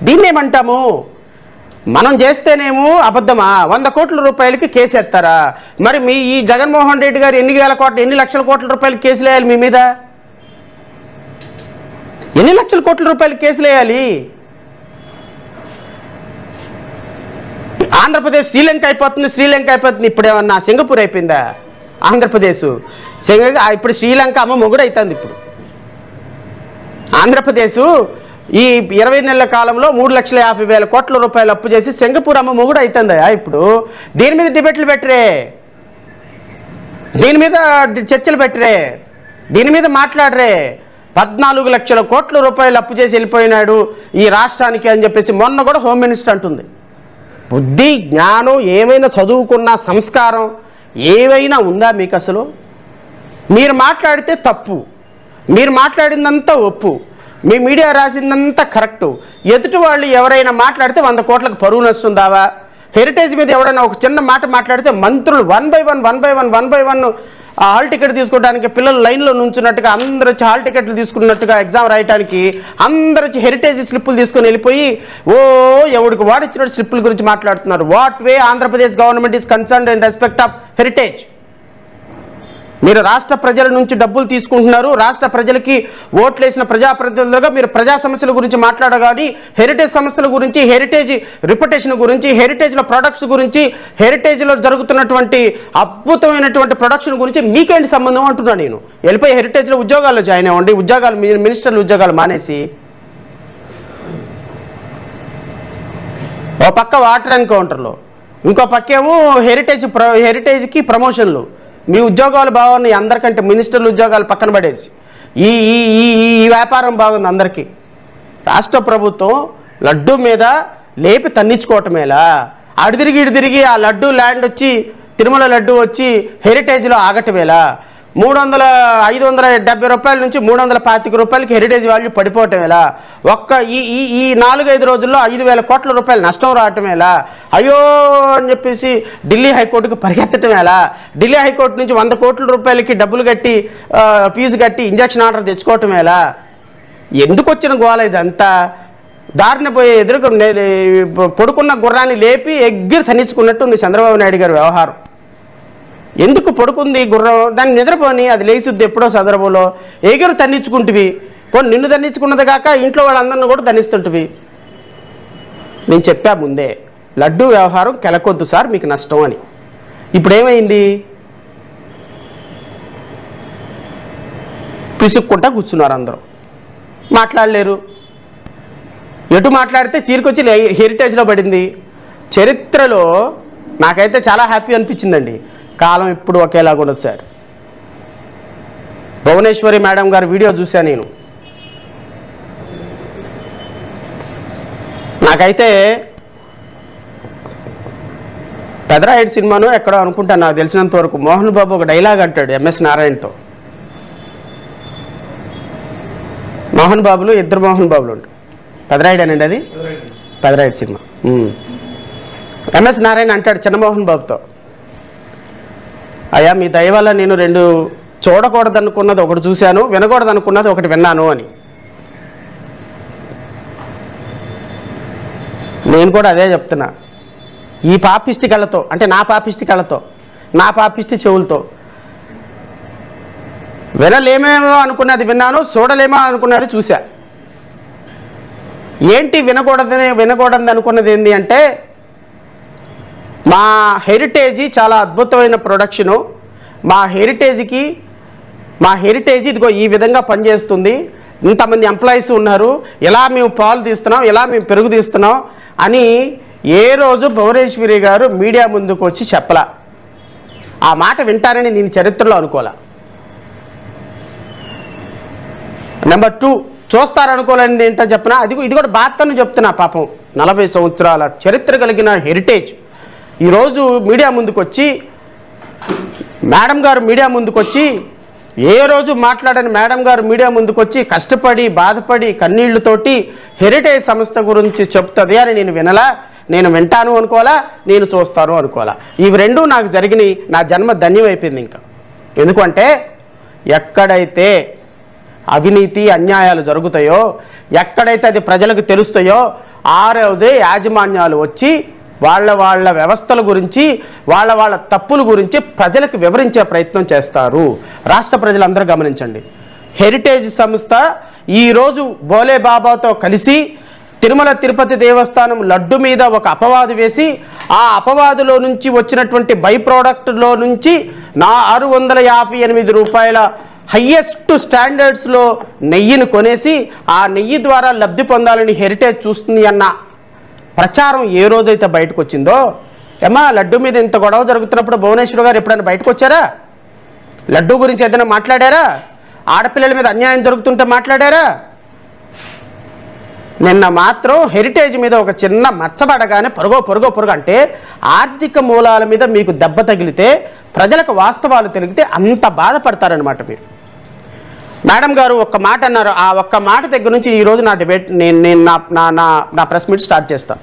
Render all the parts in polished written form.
దీన్ని ఏమంటాము? మనం చేస్తేనేమో అబద్ధమా? 100 కోట్ల రూపాయలకి కేసు ఎత్తారా? మరి మీ ఈ జగన్మోహన్ రెడ్డి గారు ఎన్ని లక్షల కోట్ల రూపాయలు కేసులు వేయాలి మీ మీద? ఎన్ని లక్షల కోట్ల రూపాయలు కేసులు వేయాలి? ఆంధ్రప్రదేశ్ శ్రీలంక అయిపోతుంది. ఇప్పుడు ఏమన్నా సింగపూర్ అయిపోయిందా ఆంధ్రప్రదేశ్? ఇప్పుడు శ్రీలంక అమ్మ మొగుడు అవుతుంది. ఇప్పుడు ఆంధ్రప్రదేశ్ ఈ 20 నెలల కాలంలో 3,50,000 కోట్ల రూపాయలు అప్పు చేసి సింగపూర్ అమ్మ మొగుడు అవుతుందా? ఇప్పుడు దీని మీద డిబేట్లు పెట్టరే, దీని మీద చర్చలు పెట్టరే, దీని మీద మాట్లాడరే. 14 లక్షల కోట్ల రూపాయలు అప్పు చేసి వెళ్ళిపోయినాడు ఈ రాష్ట్రానికి అని చెప్పేసి మొన్న కూడా హోమ్ మినిస్టర్ అంటుంది. బుద్ధి జ్ఞానం ఏమైనా చదువుకున్న సంస్కారం ఏవైనా ఉందా మీకు? అసలు మీరు మాట్లాడితే తప్పు, మీరు మాట్లాడిందంతా ఒప్పు, మీ మీడియా రాసిందంతా కరెక్టు. ఎదుటి వాళ్ళు ఎవరైనా మాట్లాడితే 100 కోట్లకు పరువు నష్టం దావా? హెరిటేజ్ మీద ఎవరైనా ఒక చిన్న మాట మాట్లాడితే మంత్రులు 1 by 1 హాల్ టికెట్ తీసుకోవడానికి పిల్లలు లైన్లో నుంచున్నట్టుగా అందరూ వచ్చి హాల్ టికెట్లు తీసుకున్నట్టుగా ఎగ్జామ్ రాయడానికి అందరూ వచ్చి హెరిటేజ్ స్లిప్పులు తీసుకొని వెళ్ళిపోయి ఎవడికి వాడిచ్చినట్టు స్లిప్పుల గురించి మాట్లాడుతున్నారు. What way Andhra Pradesh government is concerned in respect of heritage? మీరు రాష్ట్ర ప్రజల నుంచి డబ్బులు తీసుకుంటున్నారు. రాష్ట్ర ప్రజలకి ఓట్లేసిన ప్రజాప్రతినిధులుగా మీరు ప్రజా సమస్యల గురించి మాట్లాడగాని హెరిటేజ్ సంస్థల గురించి, హెరిటేజ్ రిప్యుటేషన్ గురించి, హెరిటేజ్లో ప్రొడక్ట్స్ గురించి, హెరిటేజ్లో జరుగుతున్నటువంటి అద్భుతమైనటువంటి ప్రొడక్షన్ గురించి మీకేంటి సంబంధం అంటున్నా నేను. వెళ్ళిపోయి హెరిటేజ్లో ఉద్యోగాల్లో జాయిన్ అవ్వండి. ఉద్యోగాలు మినిస్టర్లు ఉద్యోగాలు మానేసి ఓ పక్క వాటర్ ఎన్కౌంటర్లో, ఇంకో పక్కేమో హెరిటేజ్కి ప్రమోషన్లు. మీ ఉద్యోగాలు బాగున్నాయి అందరికంటే, మినిస్టర్ల ఉద్యోగాలు పక్కన పడేసి ఈ వ్యాపారం బాగుంది అందరికీ. రాష్ట్ర ప్రభుత్వం లడ్డు మీద లేపి తన్నించుకోవటమేలా? ఇటు తిరిగి ఆ లడ్డు ల్యాండ్ వచ్చి తిరుమల లడ్డు వచ్చి హెరిటేజ్లో ఆగటమేలా? 570 రూపాయల నుంచి 325 రూపాయలకి హెరిటేజ్ వాల్యూ పడిపోవటం ఎలా? ఈ 4-5 రోజుల్లో 5,000 కోట్ల రూపాయలు నష్టం రావటం ఎలా? అయ్యో అని చెప్పేసి ఢిల్లీ హైకోర్టుకు పరిగెత్తటం ఎలా? ఢిల్లీ హైకోర్టు నుంచి 100 కోట్ల రూపాయలకి డబ్బులు కట్టి ఫీజు కట్టి ఇంజక్షన్ ఆర్డర్ తెచ్చుకోవటం ఎలా? ఎందుకు వచ్చిన గోల ఇదంతా? దారిన పోయే పడుకున్న గుర్రాన్ని లేపి ఎగ్గిరి తన్నించుకున్నట్టుంది చంద్రబాబు నాయుడు గారి వ్యవహారం. ఎందుకు పడుకుంది గుర్రం? దాన్ని నిద్రపోని, అది లేచుద్ది ఎప్పుడో సందర్భంలో. ఎగురు తన్నించుకుంటువి. పోనీ నిన్ను తన్నించుకున్నది కాక ఇంట్లో వాళ్ళందరినీ కూడా తన్నిస్తుంటువి. నేను చెప్పా ముందే, లడ్డూ వ్యవహారం కెలకొద్దు సార్, మీకు నష్టం అని. ఇప్పుడు ఏమైంది? పిసుక్కుంటా కూర్చున్నారు అందరూ, మాట్లాడలేరు. ఎటు మాట్లాడితే తీరుకొచ్చి హెరిటేజ్లో పడింది. చరిత్రలో నాకైతే చాలా హ్యాపీ అనిపించిందండి. కాలం ఇప్పుడు ఒకేలాగా ఉండదు సార్. భువనేశ్వరి మేడం గారి వీడియో చూశాను నేను. నాకైతే పెదరాయుడు సినిమాను ఎక్కడో అనుకుంటాను, నాకు తెలిసినంత వరకు మోహన్ బాబు ఒక డైలాగ్ అంటాడు ఎంఎస్ నారాయణతో. మోహన్ బాబులు, 2 మోహన్ బాబులు ఉంటారు. పెదరాయుడు అనండి, అది పెదరాయుడు సినిమా. ఎంఎస్ నారాయణ అంటాడు చిన్నమోహన్ బాబుతో, అయ్యా మీ దయ వల్ల నేను 2 చూడకూడదనుకున్నది ఒకటి చూశాను, వినకూడదనుకున్నది ఒకటి విన్నాను అని. నేను కూడా అదే చెప్తున్నా. ఈ పాపిష్టి కళ్ళతో, అంటే నా పాపిష్టి కళ్ళతో, నా పాపిష్టి చెవులతో వినలేమేమో అనుకున్నది విన్నాను, చూడలేమో అనుకున్నది చూశా. ఏంటి వినకూడదు అనుకున్నది ఏంటి అంటే, మా హెరిటేజీ చాలా అద్భుతమైన ప్రొడక్షను, మా హెరిటేజ్ ఇదిగో ఈ విధంగా పనిచేస్తుంది, ఇంతమంది ఎంప్లాయీస్ ఉన్నారు, ఇలా మేము పాలు తీస్తున్నాం, ఇలా మేము పెరుగు తీస్తున్నాం అని ఏ రోజు భువనేశ్వరి గారు మీడియా ముందుకు వచ్చి చెప్పలా. ఆ మాట వింటానని నేను చరిత్రలో అనుకోలే. నెంబర్ 2, చూస్తారనుకోలేనిది ఏంటో చెప్పినా, ఇది కూడా బాధను చెప్తున్నా. పాపం 40 సంవత్సరాల చరిత్ర కలిగిన హెరిటేజ్ ఈరోజు మీడియా ముందుకు వచ్చి, మేడం గారు మీడియా ముందుకు వచ్చి, ఏ రోజు మాట్లాడని మేడం గారు మీడియా ముందుకు వచ్చి కష్టపడి బాధపడి కన్నీళ్లతోటి హెరిటేజ్ సంస్థ గురించి చెప్తుంది అని నేను వినలా. నేను వింటాను అనుకోవాలా, నేను చూస్తాను అనుకోవాలా. ఇవి 2 నాకు జరిగినాయి. నా జన్మ ధన్యమైపోయింది. ఇంకా ఎందుకంటే ఎక్కడైతే అవినీతి అన్యాయాలు జరుగుతాయో, ఎక్కడైతే అది ప్రజలకు తెలుస్తాయో ఆ రోజే యాజమాన్యాలు వచ్చి వాళ్ళ వ్యవస్థల గురించి వాళ్ళ తప్పుల గురించి ప్రజలకు వివరించే ప్రయత్నం చేస్తారు. రాష్ట్ర ప్రజలందరూ గమనించండి. హెరిటేజ్ సంస్థ ఈరోజు బోలే బాబాతో కలిసి తిరుమల తిరుపతి దేవస్థానం లడ్డు మీద ఒక అపవాదు వేసి ఆ అపవాదులో నుంచి వచ్చినటువంటి బై ప్రోడక్ట్లో నుంచి 658 రూపాయల హయ్యెస్ట్ స్టాండర్డ్స్లో నెయ్యిని కొనేసి ఆ నెయ్యి ద్వారా లబ్ధి పొందాలని హెరిటేజ్ చూస్తుంది అన్న ప్రచారం ఏ రోజైతే బయటకు వచ్చిందో, ఏమా లడ్డు మీద ఇంత గొడవ జరుగుతున్నప్పుడు భువనేశ్వర్ గారు ఎప్పుడైనా బయటకు వచ్చారా? లడ్డు గురించి ఏదైనా మాట్లాడారా? ఆడపిల్లల మీద అన్యాయం జరుగుతుంటే మాట్లాడారా? నిన్న మాత్రం హెరిటేజ్ మీద ఒక చిన్న మచ్చబడగానే పొరుగు అంటే ఆర్థిక మూలాల మీద మీకు దెబ్బ తగిలితే, ప్రజలకు వాస్తవాలు తెలిగితే అంత బాధపడతారనమాట మీరు. మేడం గారు ఒక్క మాట అన్నారు. ఆ ఒక్క మాట దగ్గర నుంచి ఈరోజు నా డిబేట్ నేను నా ప్రెస్ మీట్ స్టార్ట్ చేస్తాను.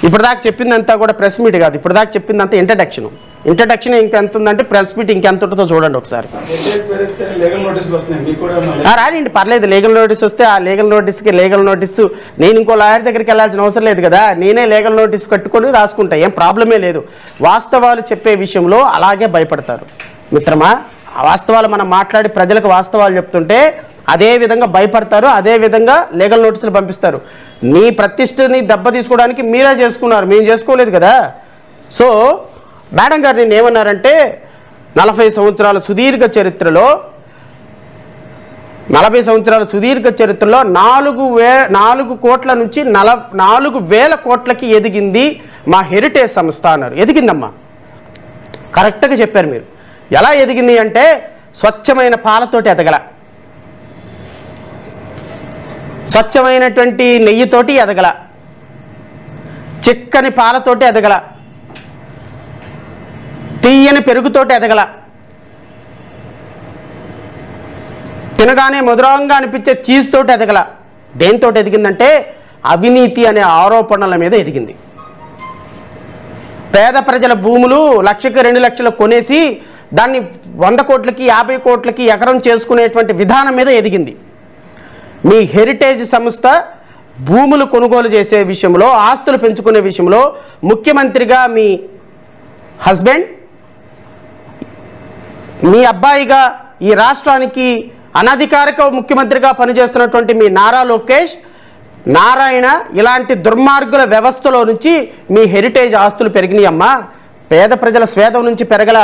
ఇప్పటిదాకా చెప్పిందంతా కూడా ప్రెస్ మీట్ కాదు, ఇప్పటిదాకా చెప్పిందంతా ఇంట్రడక్షన్ ఇంకెంత ఉందంటే ప్రెస్ మీట్ ఇంకెంత ఉంటుందో చూడండి ఒకసారి. రానండి, పర్లేదు. లీగల్ నోటీస్ వస్తే ఆ లీగల్ నోటీసు నేను ఇంకో లాయర్ దగ్గరికి వెళ్ళాల్సిన అవసరం లేదు కదా. నేనే లీగల్ నోటీస్ కట్టుకొని రాసుకుంటా, ఏం ప్రాబ్లమే లేదు. వాస్తవాలు చెప్పే విషయంలో అలాగే భయపడతారు మిత్రమా. ఆ వాస్తవాలు మనం మాట్లాడి ప్రజలకు వాస్తవాలు చెప్తుంటే అదే విధంగా భయపడతారు, అదే విధంగా లీగల్ నోటీసులు పంపిస్తారు. నీ ప్రతిష్టని దెబ్బ తీసుకోవడానికి మీరే చేసుకున్నారు, మేము చేసుకోలేదు కదా. సో మేడం గారు నేను ఏమన్నారంటే 40 సంవత్సరాల సుదీర్ఘ చరిత్రలో 4 కోట్ల నుంచి 4,000 కోట్లకి ఎదిగింది మా హెరిటేజ్ సంస్థ అన్నారు. ఎదిగిందమ్మా, కరెక్ట్గా చెప్పారు మీరు. ఎలా ఎదిగింది అంటే స్వచ్ఛమైన పాలతోటి ఎదగల, స్వచ్ఛమైనటువంటి నెయ్యితోటి ఎదగల, చిక్కని పాలతోటి ఎదగల, తీయని పెరుగుతోటి ఎదగల, తినగానే మధురంగా అనిపించే చీజ్ తోటి ఎదగల. దేంతో ఎదిగిందంటే అవినీతి అనే ఆరోపణల మీద ఎదిగింది. పేద ప్రజల భూములు 1,00,000కి 2,00,000 కొనేసి దాన్ని 100 కోట్లకి 50 కోట్లకి ఎకరం చేసుకునేటువంటి విధానం మీద ఎదిగింది. మీ హెరిటేజ్ సంస్థ భూములు కొనుగోలు చేసే విషయంలో, ఆస్తులు పెంచుకునే విషయంలో ముఖ్యమంత్రిగా మీ హస్బెండ్, మీ అబ్బాయిగా ఈ రాష్ట్రానికి అనధికారిక ముఖ్యమంత్రిగా పనిచేస్తున్నటువంటి మీ నారా లోకేష్, నారాయణ ఇలాంటి దుర్మార్గుల వ్యవస్థలో నుంచి మీ హెరిటేజ్ ఆస్తులు పెరిగినాయమ్మా. పేద ప్రజల స్వేదం నుంచి పెరగల.